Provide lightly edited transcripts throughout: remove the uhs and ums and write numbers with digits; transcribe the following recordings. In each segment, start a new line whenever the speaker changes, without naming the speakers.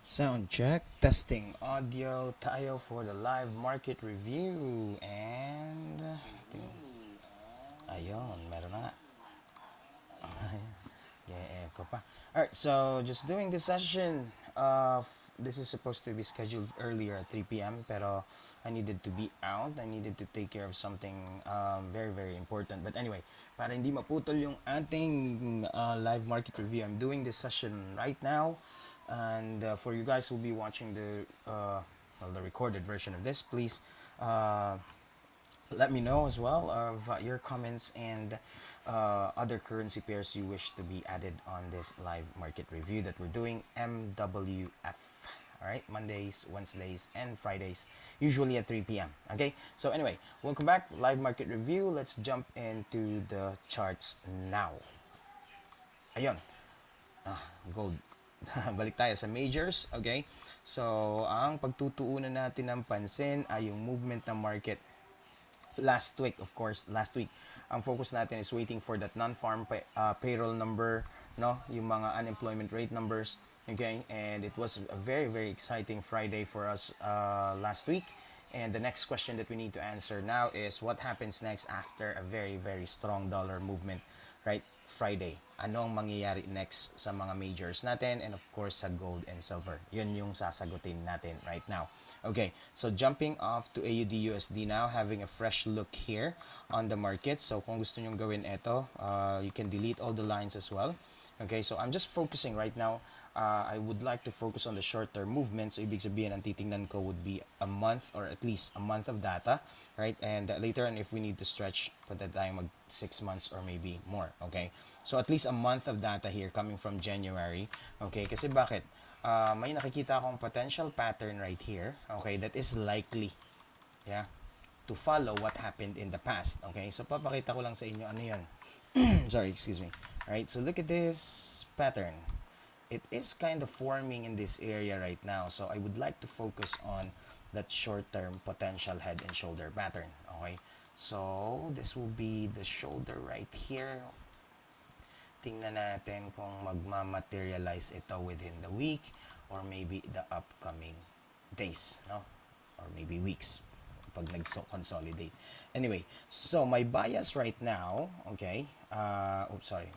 Sound check, testing audio tayo for the live market review and ayun, meron na nga. Yeah, echo pa. Alright, so just doing this session. This is supposed to be scheduled earlier at 3 p.m. pero I needed to be out. I needed to take care of something very, very important. But anyway, para hindi maputol yung ating live market review, I'm doing this session right now. And for you guys who'll be watching the recorded version of this, please let me know as well of your comments and other currency pairs you wish to be added on this live market review that we're doing, MWF. All right, Mondays, Wednesdays, and Fridays, usually at 3 p.m. Okay, so anyway, welcome back, live market review. Let's jump into the charts now. Ayun, gold. Balik tayo sa majors, okay? So, ang pagtutuunan natin ng pansin ay yung movement ng market last week. Of course, last week ang focus natin is waiting for that non-farm payroll number, no, yung mga unemployment rate numbers, okay? And it was a very, very exciting Friday for us last week. And the next question that we need to answer now is what happens next after a very, very strong dollar movement, right? Friday. Ano ang mangyayari next sa mga majors natin and of course sa gold and silver. Yun yung sasagutin natin right now. Okay, so jumping off to AUD USD now, having a fresh look here on the market. So kung gusto nyong gawin ito, you can delete all the lines as well. Okay, so I'm just focusing right now. I would like to focus on the short-term movement. So ibig sabihin, ang titingnan ko would be a month or at least a month of data, right? And later on, if we need to stretch, pwede tayo mag 6 months or maybe more, okay? So at least a month of data here coming from January, okay? Kasi bakit? May nakikita akong potential pattern right here, okay, that is likely, yeah, to follow what happened in the past, okay? So papakita ko lang sa inyo ano yun. Sorry, excuse me. Alright, so look at this pattern. It is kind of forming in this area right now. So I would like to focus on that short-term potential head and shoulder pattern. Okay, so this will be the shoulder right here. Tingnan natin kung magma-materialize ito within the week or maybe the upcoming days, no? Or maybe weeks pag nag-consolidate. Anyway, so my bias right now, okay, oops, sorry,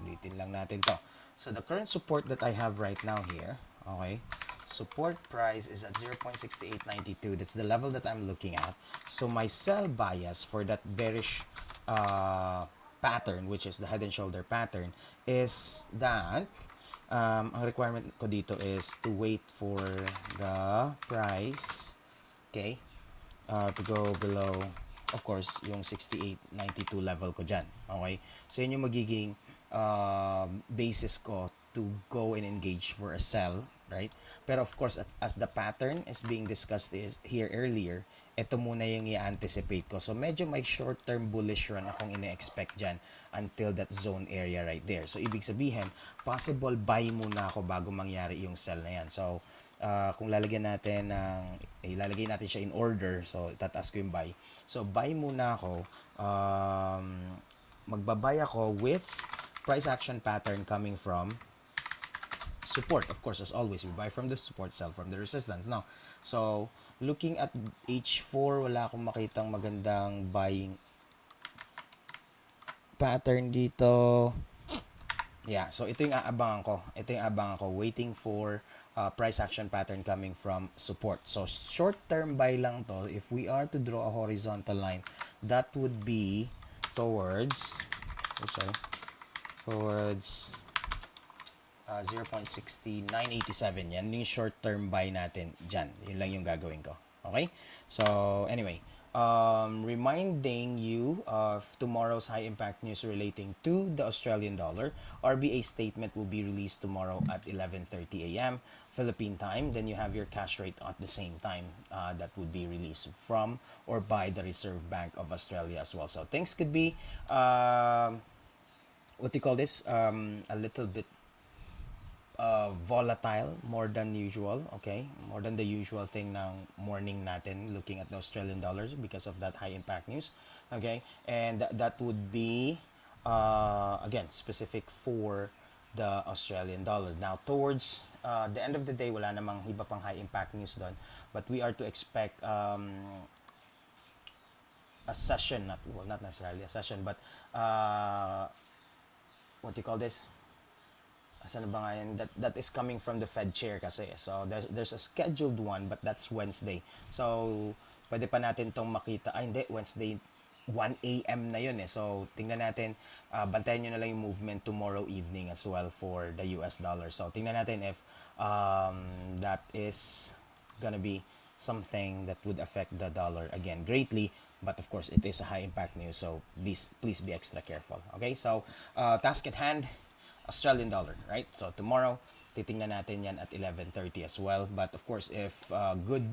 ulitin lang natin to. So the current support that I have right now here, okay, support price is at 0.6892. That's the level that I'm looking at. So my sell bias for that bearish pattern, which is the head and shoulder pattern, is that ang requirement ko dito is to wait for the price, okay, to go below, of course, yung 68.92 level ko dyan. Okay? So, yun yung magiging basis ko to go and engage for a sell, right? Pero of course, as the pattern is being discussed is here earlier, ito muna yung i-anticipate ko. So, medyo may short-term bullish run akong ine-expect dyan until that zone area right there. So, ibig sabihin, possible buy muna ako bago mangyari yung sell na yan. So, kung lalagyan natin ilalagay natin siya in order, so itataas ko yung buy. So buy muna ako, magbabay ako with price action pattern coming from support. Of course, as always, we buy from the support, sell from the resistance. Now, so looking at H4, wala akong makitang magandang buying pattern dito. Yeah, so ito yung aabangan ko. Ito yung aabangan ko, waiting for price action pattern coming from support. So, short-term buy lang to. If we are to draw a horizontal line, that would be towards, towards 0.60987. Yan yung short-term buy natin dyan. Yun lang yung gagawin ko. Okay? So, anyway, reminding you of tomorrow's high impact news relating to the Australian dollar. RBA statement will be released tomorrow at 11:30 a.m. Philippine time. Then you have your cash rate at the same time that would be released from or by the Reserve Bank of Australia as well. So things could be what do you call this? A little bit volatile more than usual, okay? More than the usual thing ng morning natin looking at the Australian dollars because of that high impact news, okay? And that would be, again, specific for the Australian dollar. Now, towards the end of the day, wala namang iba pang high impact news doon. But we are to expect a session, not necessarily a session, but what do you call this? Asan ba nga yan? That is coming from the Fed chair kasi. So, there's a scheduled one, but that's Wednesday. So, pwede pa natin tong makita. Ay, hindi. Wednesday, 1 a.m. na yun eh. So, tingnan natin. Bantayan nyo na lang yung movement tomorrow evening as well for the US dollar. So, tingnan natin if that is gonna be something that would affect the dollar again greatly. But of course, it is a high impact news. So, please be extra careful. Okay? So, task at hand, Australian dollar, right? So tomorrow, titingnan natin yan at 11:30 as well. But of course, if good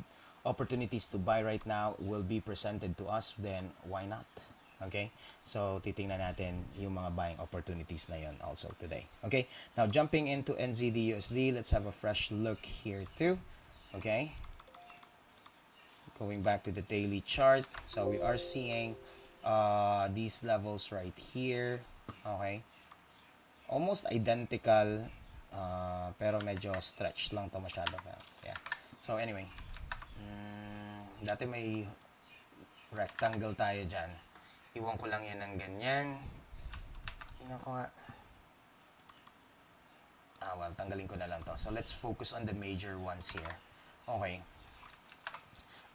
opportunities to buy right now will be presented to us, then why not? Okay? So titingnan natin yung mga buying opportunities na yon also today. Okay? Now jumping into NZD USD, let's have a fresh look here too. Okay? Going back to the daily chart. So we are seeing these levels right here. Okay? Almost identical, pero medyo stretched lang to masyado. Yeah. So anyway, dati may rectangle tayo dyan. Iwan ko lang yan ng ganyan. Tingnan ko nga. Well, tanggalin ko na lang to. So let's focus on the major ones here. Okay.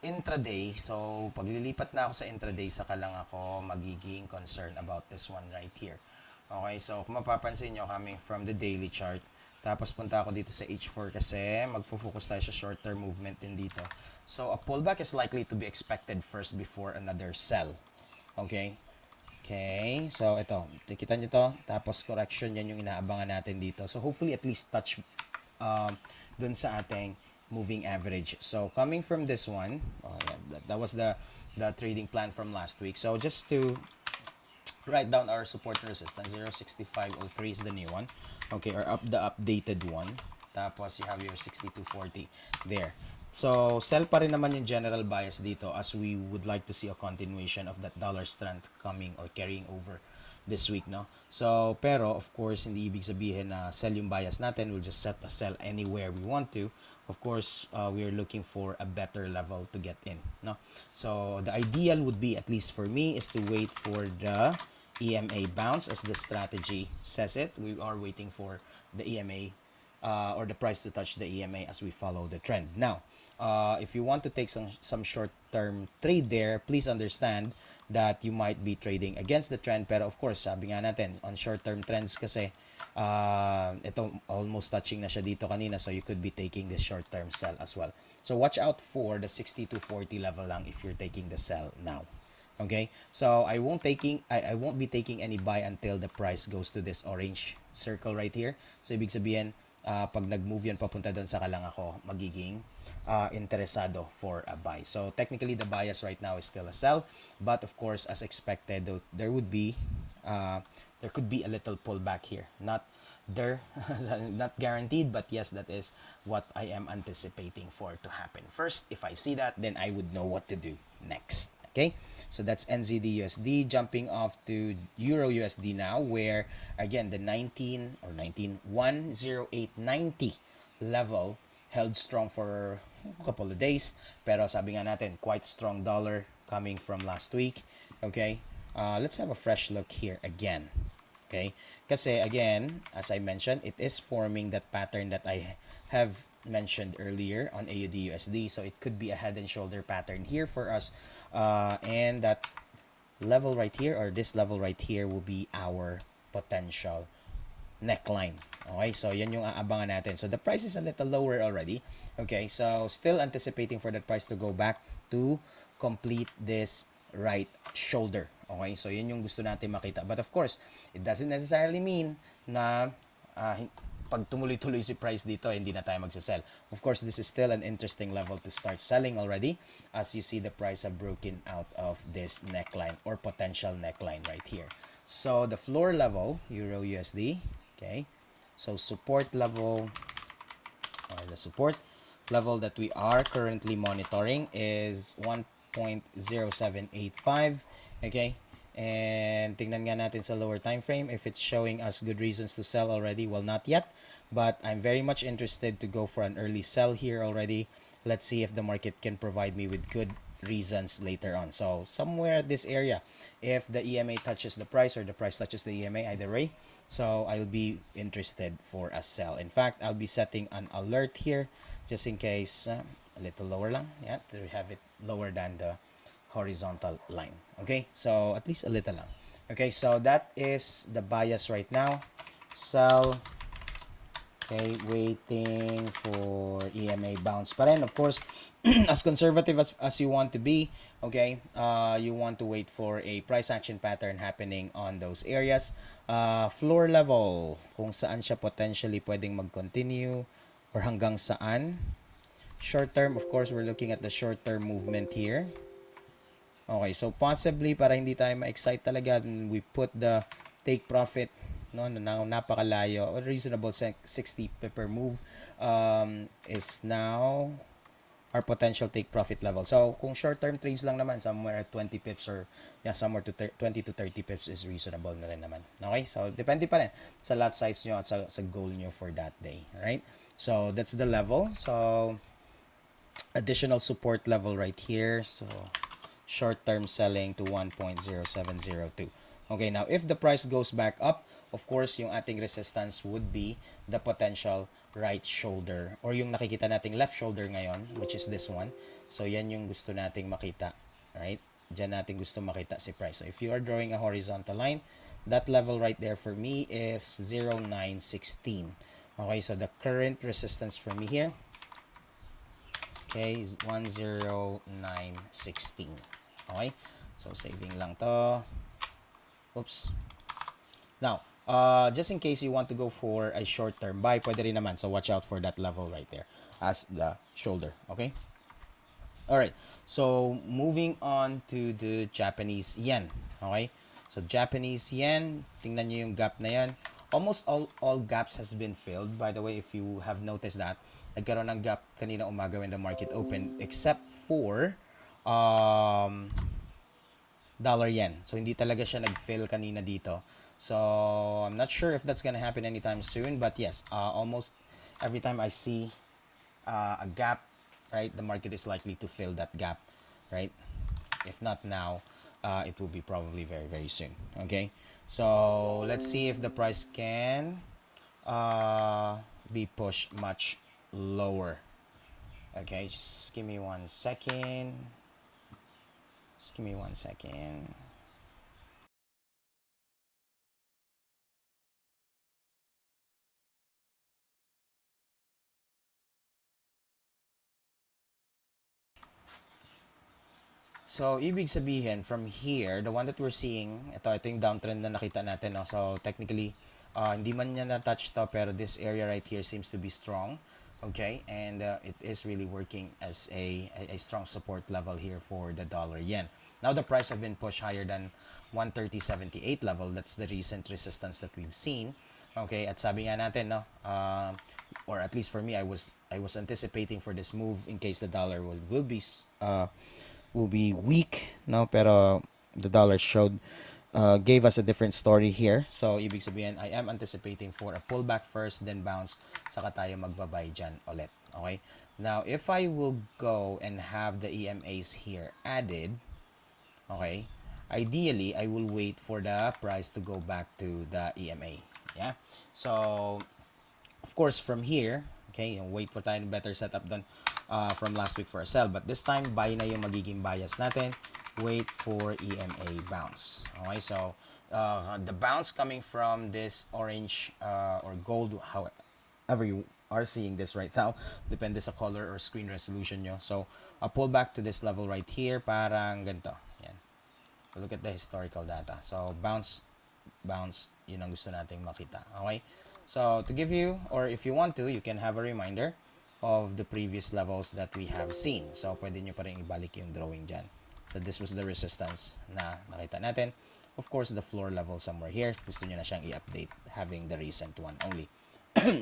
Intraday. So paglilipat na ako sa intraday, saka lang ako magiging concerned about this one right here. Okay, so kung mapapansin nyo, coming from the daily chart, tapos punta ako dito sa H4 kasi magfo-focus tayo sa short-term movement din dito. So, a pullback is likely to be expected first before another sell. Okay? Okay, so ito, kita nyo to, tapos correction, yan yung inaabangan natin dito. So, hopefully at least touch dun sa ating moving average. So, coming from this one, that was the trading plan from last week. So, just to write down our support and resistance, 0.6503 is the new one. Okay, or the updated one. Tapos you have your 62.40 there. So, sell pa rin naman yung general bias dito as we would like to see a continuation of that dollar strength coming or carrying over this week, no? So, pero of course, hindi ibig sabihin na sell yung bias natin. We'll just set a sell anywhere we want to. Of course, we are looking for a better level to get in, no? So, the ideal would be, at least for me, is to wait for the EMA bounce as the strategy says it. We are waiting for the EMA or the price to touch the EMA as we follow the trend. Now, if you want to take some short-term trade there, please understand that you might be trading against the trend. Pero of course, sabi nga natin, on short-term trends kasi, ito almost touching na siya dito kanina, so you could be taking the short-term sell as well. So watch out for the 62.40 level lang if you're taking the sell now. Okay, so I won't be taking any buy until the price goes to this orange circle right here. So ibig sabihin, pag nag-move yan papunta doon, saka lang ako magiging interesado for a buy. So technically the bias right now is still a sell, but of course, as expected, there could be a little pullback here. Not guaranteed, but yes, that is what I am anticipating for to happen. First, if I see that, then I would know what to do next. Okay, so that's NZD USD. Jumping off to Euro USD now, where again the 108.90 level held strong for a couple of days. Pero sabi nga natin, quite strong dollar coming from last week. Okay, let's have a fresh look here again. Okay, kasi again, as I mentioned, it is forming that pattern that I have mentioned earlier on AUD USD. So it could be a head and shoulder pattern here for us, and that level right here, or this level right here, will be our potential neckline. Okay, so yan yung aabangan natin. So the price is a little lower already. Okay, so still anticipating for that price to go back to complete this right shoulder. Okay, so yun yung gusto natin makita. But of course, it doesn't necessarily mean na pag tumuloy-tuloy si price dito, hindi na tayo magsasell. Of course, this is still an interesting level to start selling already, as you see the price have broken out of this neckline or potential neckline right here. So the floor level, Euro USD, okay, so support level, or the support level that we are currently monitoring is 1.0785, okay, And tingnan nga natin sa lower time frame if it's showing us good reasons to sell already. Well, not yet, but I'm very much interested to go for an early sell here already. Let's see if the market can provide me with good reasons later on. So somewhere at this area, if the EMA touches the price or the price touches the EMA, either way, so I'll be interested for a sell. In fact, I'll be setting an alert here just in case, a little lower lang, yeah, to have it lower than the horizontal line. Okay, so at least a little lang. Okay, so that is the bias right now. Sell. Okay, waiting for EMA bounce. But then, of course, as conservative as you want to be, okay, you want to wait for a price action pattern happening on those areas. Floor level, kung saan siya potentially pwedeng mag-continue or hanggang saan. Short term, of course, we're looking at the short term movement here. Okay, so possibly para hindi tayo ma-excite talaga, we put the take profit no napakalayo, a reasonable 60 per move is now our potential take profit level. So kung short term trades lang naman, somewhere at 20 pips or yeah, somewhere to 20 to 30 pips is reasonable na rin naman. Okay, so depende pa rin sa lot size nyo at sa goal nyo for that day. Alright, so that's the level. So additional support level right here, so short-term selling to 1.0702. Okay, now if the price goes back up, of course, yung ating resistance would be the potential right shoulder or yung nakikita nating left shoulder ngayon, which is this one. So yan yung gusto nating makita, right? Diyan natin gusto makita si price. So if you are drawing a horizontal line, that level right there for me is 0916. Okay, so the current resistance for me here, okay, is 10916. Okay, so saving lang to. Oops. Now, just in case you want to go for a short-term buy, pwede rin naman. So watch out for that level right there as the shoulder. Okay. All right. So moving on to the Japanese yen. Okay. So Japanese yen, tingnan niyo yung gap na yan. Almost all gaps has been filled. By the way, if you have noticed that, nagkaroon ng gap kanina umaga when the market opened, except for dollar yen. So hindi talaga siya nag-fill kanina dito. So I'm not sure if that's gonna happen anytime soon, but yes, almost every time I see a gap, right, the market is likely to fill that gap, right? If not now, it will be probably very, very soon. Okay, so let's see if the price can be pushed much lower. Okay, just give me 1 second. Just give me 1 second. So, ibig sabihin, from here, the one that we're seeing, ito yung downtrend na nakita natin. No? So, technically, hindi man niya na-touch to, pero this area right here seems to be strong. Okay, and it is really working as a strong support level here for the dollar yen. Now the price have been pushed higher than 130.78 level. That's the recent resistance that we've seen. Okay, at sabi nga natin, no, or at least for me, I was anticipating for this move in case the dollar will be weak, no, pero the dollar gave us a different story here. So, ibig sabihin, I am anticipating for a pullback first, then bounce, saka tayo magbabay dyan ulit. Okay? Now, if I will go and have the EMAs here added, okay, ideally, I will wait for the price to go back to the EMA. Yeah? So, of course, from here, okay, wait for tayo better setup done from last week for a sell. But this time, buy na yung magiging bias natin. Wait for EMA bounce. Okay, so the bounce coming from this orange or gold, however you are seeing this right now, depende sa color or screen resolution nyo. So, a pullback to this level right here, parang ganito. Yan. Look at the historical data. So, bounce, yun ang gusto nating makita. Okay? So, to give you, or if you want to, you can have a reminder of the previous levels that we have seen. So, pwede nyo pa rin ibalik yung drawing dyan. That this was the resistance na nakita natin. Of course, the floor level somewhere here. Gusto nyo na siyang i-update having the recent one only.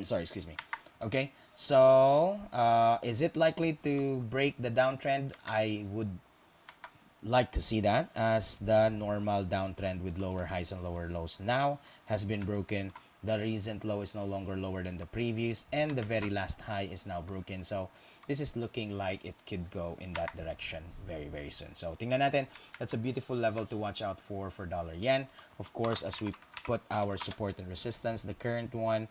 Sorry, excuse me. Okay, so is it likely to break the downtrend? I would like to see that, as the normal downtrend with lower highs and lower lows now has been broken. The recent low is no longer lower than the previous, and the very last high is now broken. So this is looking like it could go in that direction very very soon. So tingnan natin, that's a beautiful level to watch out for dollar yen. Of course, as we put our support and resistance, the current one,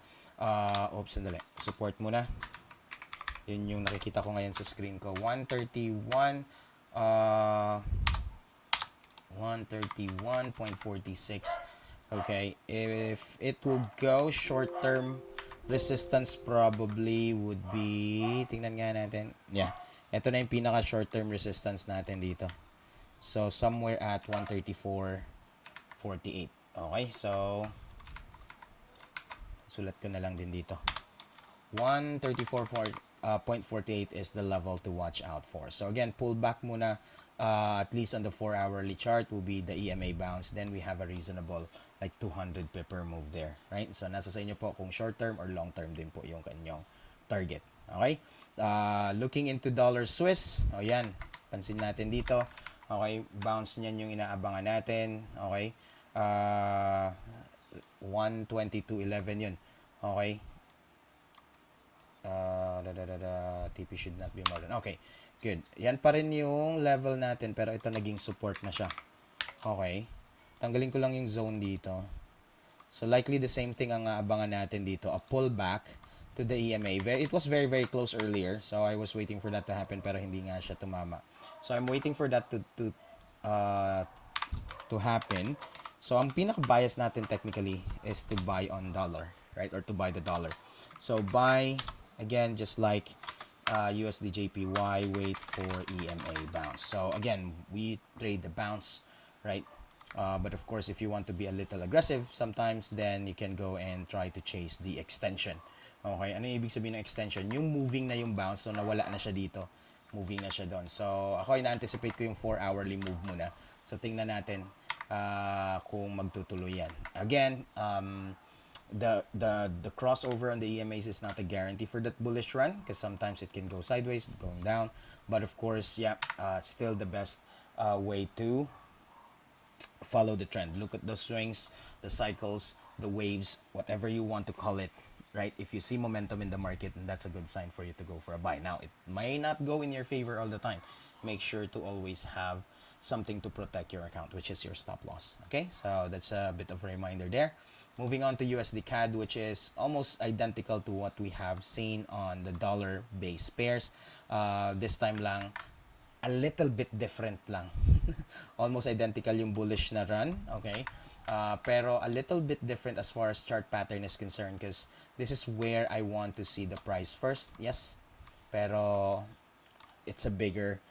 oops, sandali, support muna. Yun yung nakikita ko ngayon sa screen ko, 131, 131.46. Okay, if it will go short term, resistance probably would be, tingnan nga natin, yeah, ito na yung pinaka short term resistance natin dito. So somewhere at 134.48. Okay, so sulat ko na lang din dito, 134.48 is the level to watch out for. So again, pullback muna, at least on the 4-hourly chart will be the EMA bounce. Then we have a reasonable like 200 pipper move there, right? So nasa sa inyo po kung short term or long term din po yung kanyang target. Okay? Looking into dollar Swiss, o yan, pansin natin dito. Okay, bounce niyan yung inaabangan natin. Okay? 122.11 yun. Okay? TP should not be more than, okay, good. Yan pa rin yung level natin, pero ito naging support na siya. Okay, tanggalin ko lang yung zone dito. So likely the same thing ang aabangan natin dito, a pullback to the EMA. It was very very close earlier, so I was waiting for that to happen, pero hindi nga siya tumama. So I'm waiting for that to happen. So ang pinaka bias natin technically is to buy on dollar, right, or to buy the dollar. So buy, again, just like USD JPY, wait for EMA bounce. So again, we trade the bounce, right? But of course, if you want to be a little aggressive sometimes, then you can go and try to chase the extension. Okay, ano yung ibig sabihin ng extension? Yung moving na yung bounce, so nawala na siya dito, moving na siya doon. So ako ina-anticipate ko yung 4-hourly move muna. So tingnan natin kung magtutuloy yan. Again, the crossover on the EMAs is not a guarantee for that bullish run, because sometimes it can go sideways, going down. But of course, yeah, still the best way to follow the trend. Look at the swings, the cycles, the waves, whatever you want to call it, right? If you see momentum in the market, then that's a good sign for you to go for a buy. Now, it may not go in your favor all the time. Make sure to always have something to protect your account, which is your stop loss. Okay, so that's a bit of a reminder there. Moving on to USD CAD, which is almost identical to what we have seen on the dollar-based pairs. This time lang, a little bit different lang. Almost identical yung bullish na run, okay? Pero a little bit different as far as chart pattern is concerned, because this is where I want to see the price first, yes. Pero it's a bigger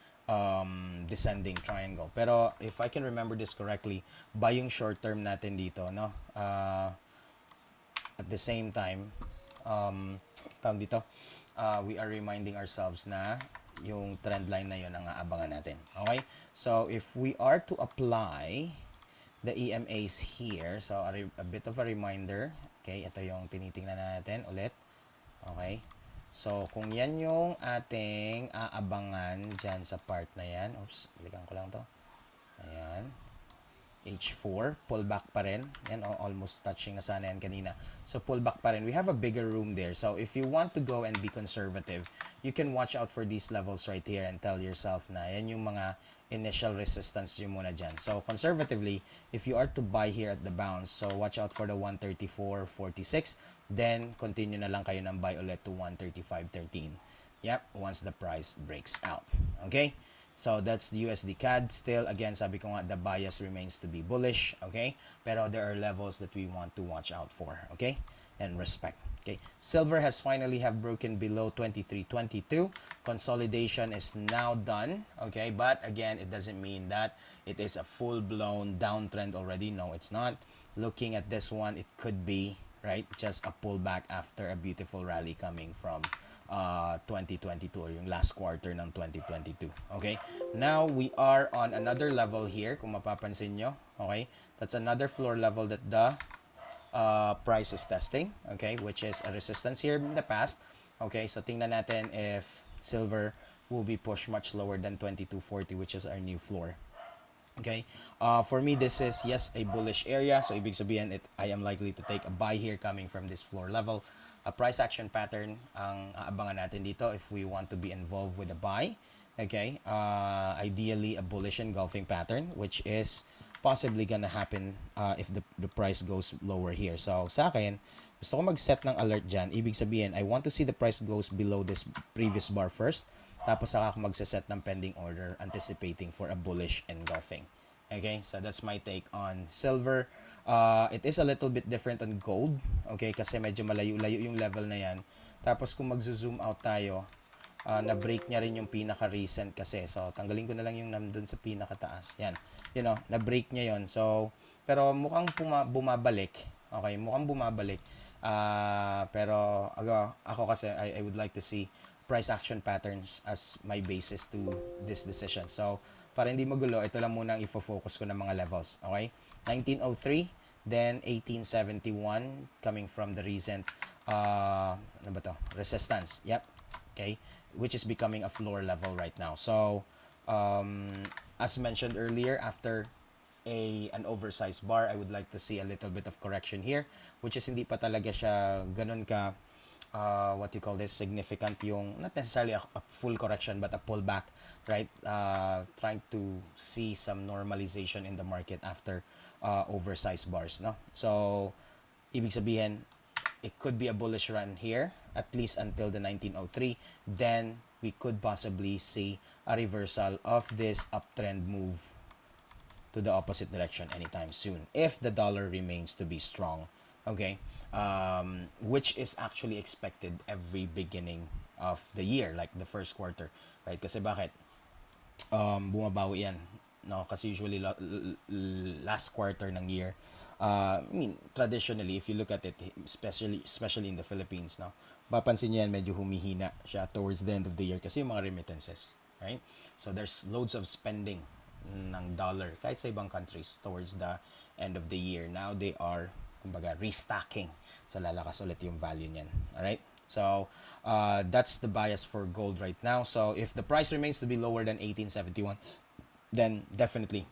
descending triangle. Pero if I can remember this correctly, buy yung short term natin dito, no? At the same time, dito, we are reminding ourselves na yung trend line na yun ang aabangan natin. Okay? So if we are to apply the EMAs here, so a bit of a reminder, okay, ito yung tinitingnan natin ulit. Okay? So, kung yan yung ating aabangan dyan sa part na yan. Oops, balikan ko lang to. Ayan. H4, pullback pa rin. Yan, almost touching na sana yan kanina. So, pullback pa rin. We have a bigger room there. So, if you want to go and be conservative, you can watch out for these levels right here and tell yourself na yan yung mga initial resistance yung muna dyan. So, conservatively, if you are to buy here at the bounce, so watch out for the 134.46. Then, continue na lang kayo ng buy ulit to 135.13. Yep, once the price breaks out. Okay? So, that's the USD CAD. Still, again, sabi ko nga, the bias remains to be bullish. Okay? Pero there are levels that we want to watch out for. Okay? And respect. Okay? Silver has finally have broken below 23.22. Consolidation is now done. Okay? But, again, it doesn't mean that it is a full-blown downtrend already. No, it's not. Looking at this one, it could be, right, just a pullback after a beautiful rally coming from 2022 or yung last quarter ng 2022. Okay? Now, we are on another level here, kung mapapansin nyo. Okay? That's another floor level that the price is testing. Okay? Which is a resistance here in the past. Okay? So, tingnan natin if silver will be pushed much lower than 22.40, which is our new floor. Okay. For me, this is, yes, a bullish area. So, ibig sabihin, I am likely to take a buy here coming from this floor level. A price action pattern ang aabangan natin dito if we want to be involved with a buy. Okay. Ideally, a bullish engulfing pattern, which is possibly gonna happen if the price goes lower here. So, sa akin, gusto ko mag-set ng alert dyan. Ibig sabihin, I want to see the price goes below this previous bar first. Tapos saka ako magsaset ng pending order anticipating for a bullish engulfing. Okay, so that's my take on silver. It is a little bit different on gold. Okay, kasi medyo malayo-layo yung level na yan. Tapos kung magzo-zoom out tayo, na-break niya rin yung pinaka-recent kasi. So, tanggalin ko na lang yung nandun sa pinakataas. Yan. You know, na-break niya yon. So, pero mukhang bumabalik. Okay, mukhang bumabalik. Pero ako kasi, I would like to see price action patterns as my basis to this decision. So, para hindi magulo, ito lang muna ang ifo-focus ko ng mga levels. Okay? 1903, then 1871 coming from the recent ano ba to? Resistance. Yep. Okay? Which is becoming a floor level right now. So, as mentioned earlier, after an oversized bar, I would like to see a little bit of correction here, which is hindi pa talaga siya ganun ka what you call this, significant yung, not necessarily a full correction, but a pullback, right? Trying to see some normalization in the market after oversized bars, no? So, ibig sabihin, it could be a bullish run here, at least until the 1903. Then, we could possibly see a reversal of this uptrend move to the opposite direction anytime soon if the dollar remains to be strong. Okay, which is actually expected every beginning of the year, like the first quarter, right? Kasi bakit? Bumabawi yan, no? Kasi usually last quarter ng year, I mean, traditionally, if you look at it, especially in the Philippines, no, papansin niyo yan, medyo humihina siya towards the end of the year kasi yung mga remittances, right? So there's loads of spending ng dollar kahit sa ibang countries towards the end of the year. Now they are kumbaga restocking, so lalakas ulit yung value niyan. Alright, so that's the bias for gold right now. So if the price remains to be lower than 1871, then definitely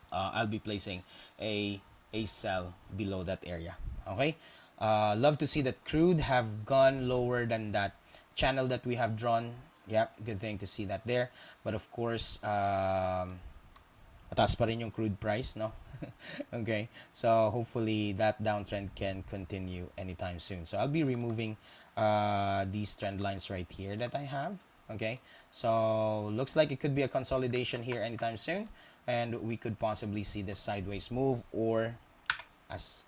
I'll be placing a sell below that area. Okay, love to see that crude have gone lower than that channel that we have drawn. Yep, good thing to see that there. But of course, mataas pa rin yung crude price, no? Okay, so hopefully that downtrend can continue anytime soon. So I'll be removing these trend lines right here that I have. Okay, so looks like it could be a consolidation here anytime soon, and we could possibly see this sideways move, or as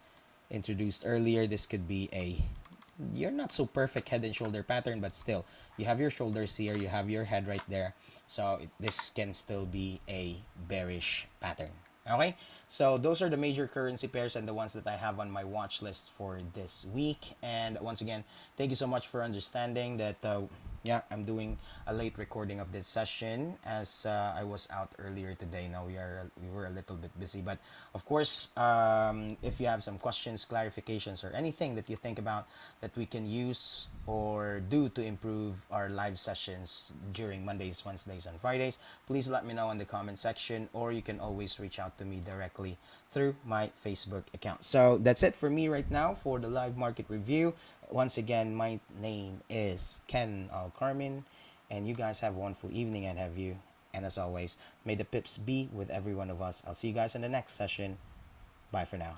introduced earlier, this could be a, you're not so perfect head and shoulder pattern, but still you have your shoulders here, you have your head right there, so this can still be a bearish pattern. Okay, so those are the major currency pairs and the ones that I have on my watch list for this week. And once again, thank you so much for understanding that yeah, I'm doing a late recording of this session as I was out earlier today. Now we were a little bit busy, but of course, if you have some questions, clarifications, or anything that you think about that we can use or do to improve our live sessions during Mondays, Wednesdays, and Fridays, please let me know in the comment section, or you can always reach out to me directly through my Facebook account. So that's it for me right now for the live market review. Once again, my name is Ken Carmen, and you guys have a wonderful evening and have you. And as always, may the pips be with every one of us. I'll see you guys in the next session. Bye for now.